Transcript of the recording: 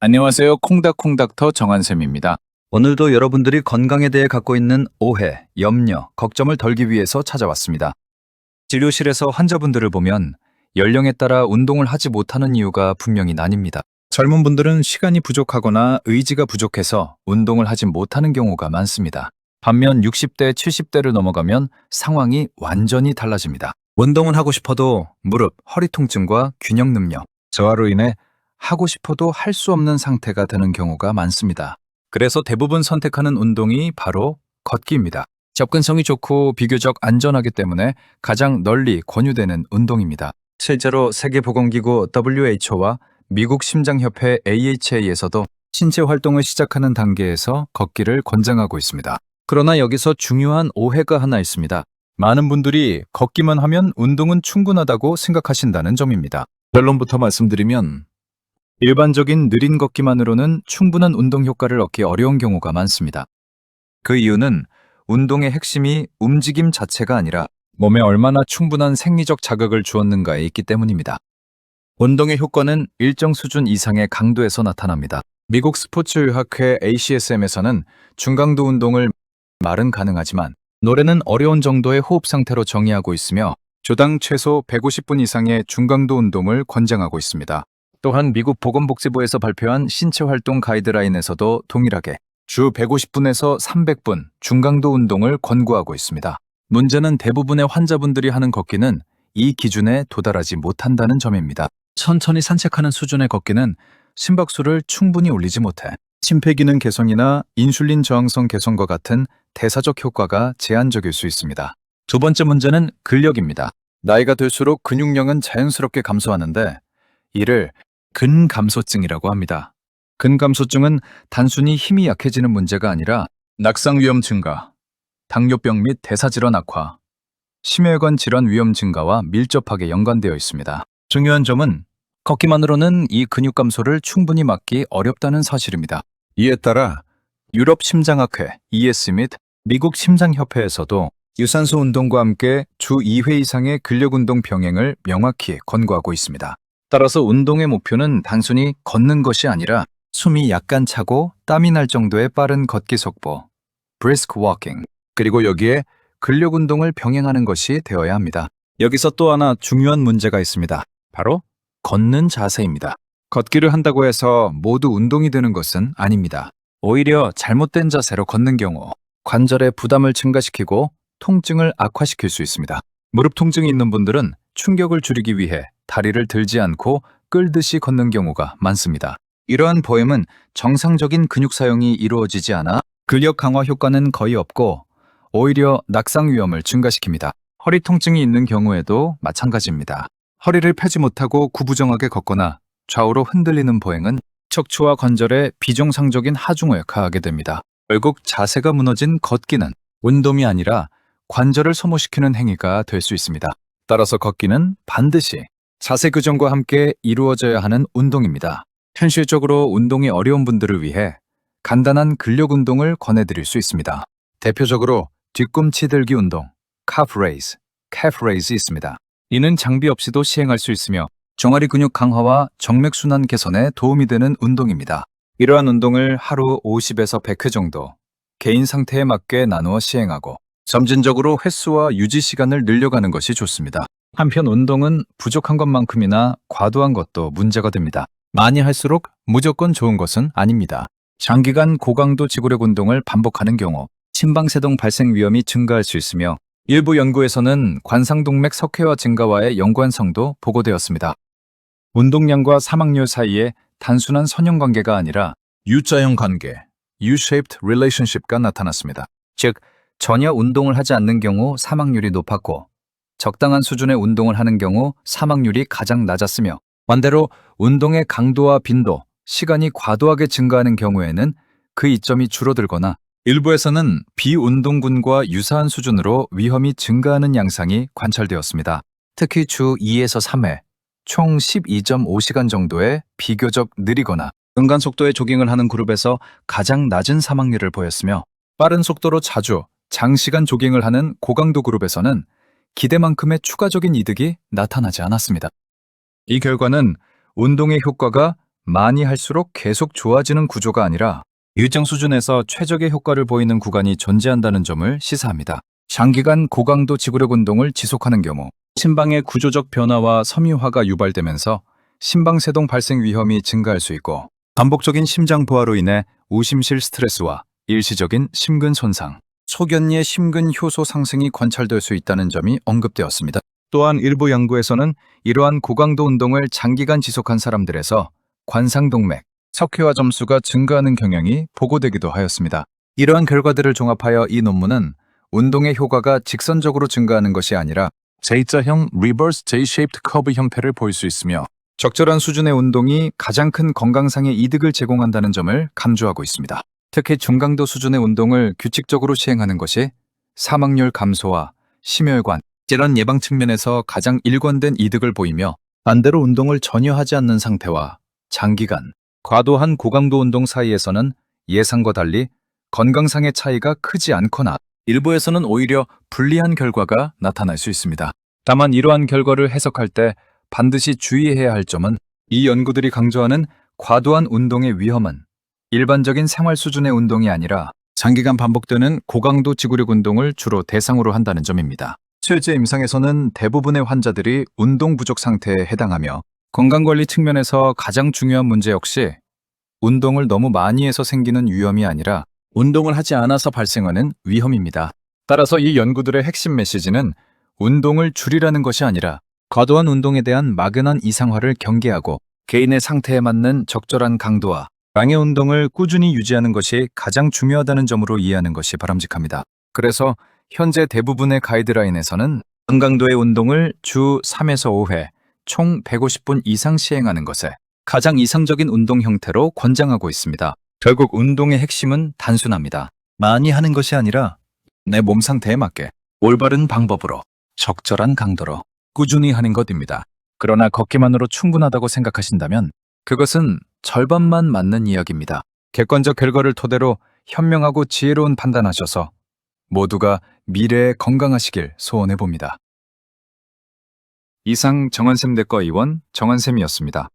안녕하세요. 콩닥콩닥터 정한쌤입니다. 오늘도 여러분들이 건강에 대해 갖고 있는 오해, 염려, 걱정을 덜기 위해서 찾아왔습니다. 진료실에서 환자분들을 보면 연령에 따라 운동을 하지 못하는 이유가 분명히 나뉩니다. 젊은 분들은 시간이 부족하거나 의지가 부족해서 운동을 하지 못하는 경우가 많습니다. 반면 60대, 70대를 넘어가면 상황이 완전히 달라집니다. 운동은 하고 싶어도 무릎, 허리 통증과 균형 능력, 저하로 인해 하고 싶어도 할 수 없는 상태가 되는 경우가 많습니다. 그래서 대부분 선택하는 운동이 바로 걷기입니다. 접근성이 좋고 비교적 안전하기 때문에 가장 널리 권유되는 운동입니다. 실제로 세계보건기구 WHO와 미국 심장협회 AHA에서도 신체 활동을 시작하는 단계에서 걷기를 권장하고 있습니다. 그러나 여기서 중요한 오해가 하나 있습니다. 많은 분들이 걷기만 하면 운동은 충분하다고 생각하신다는 점입니다. 결론부터 말씀드리면 일반적인 느린 걷기만으로는 충분한 운동 효과를 얻기 어려운 경우가 많습니다. 그 이유는 운동의 핵심이 움직임 자체가 아니라 몸에 얼마나 충분한 생리적 자극을 주었는가에 있기 때문입니다. 운동의 효과는 일정 수준 이상의 강도에서 나타납니다. 미국 스포츠의학회 ACSM에서는 중강도 운동을 말은 가능하지만 노래는 어려운 정도의 호흡 상태로 정의하고 있으며 주당 최소 150분 이상의 중강도 운동을 권장하고 있습니다. 또한 미국 보건복지부에서 발표한 신체활동 가이드라인에서도 동일하게 주 150분에서 300분 중강도 운동을 권고하고 있습니다. 문제는 대부분의 환자분들이 하는 걷기는 이 기준에 도달하지 못한다는 점입니다. 천천히 산책하는 수준의 걷기는 심박수를 충분히 올리지 못해 심폐기능 개선이나 인슐린 저항성 개선과 같은 대사적 효과가 제한적일 수 있습니다. 두 번째 문제는 근력입니다. 나이가 들수록 근육량은 자연스럽게 감소하는데 이를 근감소증이라고 합니다. 근감소증은 단순히 힘이 약해지는 문제가 아니라 낙상 위험 증가, 당뇨병 및 대사질환 악화, 심혈관 질환 위험 증가와 밀접하게 연관되어 있습니다. 중요한 점은 걷기만으로는 이 근육 감소를 충분히 막기 어렵다는 사실입니다. 이에 따라 유럽 심장학회 ES 및 미국 심장협회에서도 유산소 운동과 함께 주 2회 이상의 근력 운동 병행을 명확히 권고하고 있습니다. 따라서 운동의 목표는 단순히 걷는 것이 아니라 숨이 약간 차고 땀이 날 정도의 빠른 걷기 속도, brisk walking, 그리고 여기에 근력 운동을 병행하는 것이 되어야 합니다. 여기서 또 하나 중요한 문제가 있습니다. 바로 걷는 자세입니다. 걷기를 한다고 해서 모두 운동이 되는 것은 아닙니다. 오히려 잘못된 자세로 걷는 경우 관절의 부담을 증가시키고 통증을 악화시킬 수 있습니다. 무릎 통증이 있는 분들은 충격을 줄이기 위해 다리를 들지 않고 끌듯이 걷는 경우가 많습니다. 이러한 보행은 정상적인 근육 사용이 이루어지지 않아 근력 강화 효과는 거의 없고 오히려 낙상 위험을 증가시킵니다. 허리 통증이 있는 경우에도 마찬가지입니다. 허리를 펴지 못하고 구부정하게 걷거나 좌우로 흔들리는 보행은 척추와 관절에 비정상적인 하중을 가하게 됩니다. 결국 자세가 무너진 걷기는 운동이 아니라 관절을 소모시키는 행위가 될 수 있습니다. 따라서 걷기는 반드시 자세 교정과 함께 이루어져야 하는 운동입니다. 현실적으로 운동이 어려운 분들을 위해 간단한 근력 운동을 권해드릴 수 있습니다. 대표적으로 뒤꿈치 들기 운동, calf raise 있습니다. 이는 장비 없이도 시행할 수 있으며 종아리 근육 강화와 정맥순환 개선에 도움이 되는 운동입니다. 이러한 운동을 하루 50에서 100회 정도 개인 상태에 맞게 나누어 시행하고 점진적으로 횟수와 유지 시간을 늘려가는 것이 좋습니다. 한편 운동은 부족한 것만큼이나 과도한 것도 문제가 됩니다. 많이 할수록 무조건 좋은 것은 아닙니다. 장기간 고강도 지구력 운동을 반복하는 경우 심방세동 발생 위험이 증가할 수 있으며 일부 연구에서는 관상동맥 석회화 증가와의 연관성도 보고되었습니다. 운동량과 사망률 사이에 단순한 선형관계가 아니라 U자형 관계, U-shaped relationship가 나타났습니다. 즉, 전혀 운동을 하지 않는 경우 사망률이 높았고 적당한 수준의 운동을 하는 경우 사망률이 가장 낮았으며 반대로 운동의 강도와 빈도, 시간이 과도하게 증가하는 경우에는 그 이점이 줄어들거나 일부에서는 비운동군과 유사한 수준으로 위험이 증가하는 양상이 관찰되었습니다. 특히 주 2에서 3회, 총 12.5시간 정도의 비교적 느리거나 은간 속도의 조깅을 하는 그룹에서 가장 낮은 사망률을 보였으며 빠른 속도로 자주 장시간 조깅을 하는 고강도 그룹에서는 기대만큼의 추가적인 이득이 나타나지 않았습니다. 이 결과는 운동의 효과가 많이 할수록 계속 좋아지는 구조가 아니라 일정 수준에서 최적의 효과를 보이는 구간이 존재한다는 점을 시사합니다. 장기간 고강도 지구력 운동을 지속하는 경우 심방의 구조적 변화와 섬유화가 유발되면서 심방세동 발생 위험이 증가할 수 있고 반복적인 심장 부하로 인해 우심실 스트레스와 일시적인 심근 손상, 소견니의 심근 효소 상승이 관찰될 수 있다는 점이 언급되었습니다. 또한 일부 연구에서는 이러한 고강도 운동을 장기간 지속한 사람들에서 관상동맥, 석회화 점수가 증가하는 경향이 보고되기도 하였습니다. 이러한 결과들을 종합하여 이 논문은 운동의 효과가 직선적으로 증가하는 것이 아니라 J자형 Reverse J-shaped curve 형태를 보일 수 있으며 적절한 수준의 운동이 가장 큰 건강상의 이득을 제공한다는 점을 강조하고 있습니다. 특히 중강도 수준의 운동을 규칙적으로 시행하는 것이 사망률 감소와 심혈관, 질환 예방 측면에서 가장 일관된 이득을 보이며 반대로 운동을 전혀 하지 않는 상태와 장기간, 과도한 고강도 운동 사이에서는 예상과 달리 건강상의 차이가 크지 않거나 일부에서는 오히려 불리한 결과가 나타날 수 있습니다. 다만 이러한 결과를 해석할 때 반드시 주의해야 할 점은 이 연구들이 강조하는 과도한 운동의 위험은 일반적인 생활 수준의 운동이 아니라 장기간 반복되는 고강도 지구력 운동을 주로 대상으로 한다는 점입니다. 실제 임상에서는 대부분의 환자들이 운동 부족 상태에 해당하며 건강관리 측면에서 가장 중요한 문제 역시 운동을 너무 많이 해서 생기는 위험이 아니라 운동을 하지 않아서 발생하는 위험입니다. 따라서 이 연구들의 핵심 메시지는 운동을 줄이라는 것이 아니라 과도한 운동에 대한 막연한 이상화를 경계하고 개인의 상태에 맞는 적절한 강도와 양의 운동을 꾸준히 유지하는 것이 가장 중요하다는 점으로 이해하는 것이 바람직합니다. 그래서 현재 대부분의 가이드라인에서는 중강도의 운동을 주 3에서 5회, 총 150분 이상 시행하는 것에 가장 이상적인 운동 형태로 권장하고 있습니다. 결국 운동의 핵심은 단순합니다. 많이 하는 것이 아니라 내 몸 상태에 맞게 올바른 방법으로 적절한 강도로 꾸준히 하는 것입니다. 그러나 걷기만으로 충분하다고 생각하신다면 그것은 절반만 맞는 이야기입니다. 객관적 결과를 토대로 현명하고 지혜로운 판단하셔서 모두가 미래에 건강하시길 소원해봅니다. 이상 정한샘 내과 의원 정한샘이었습니다.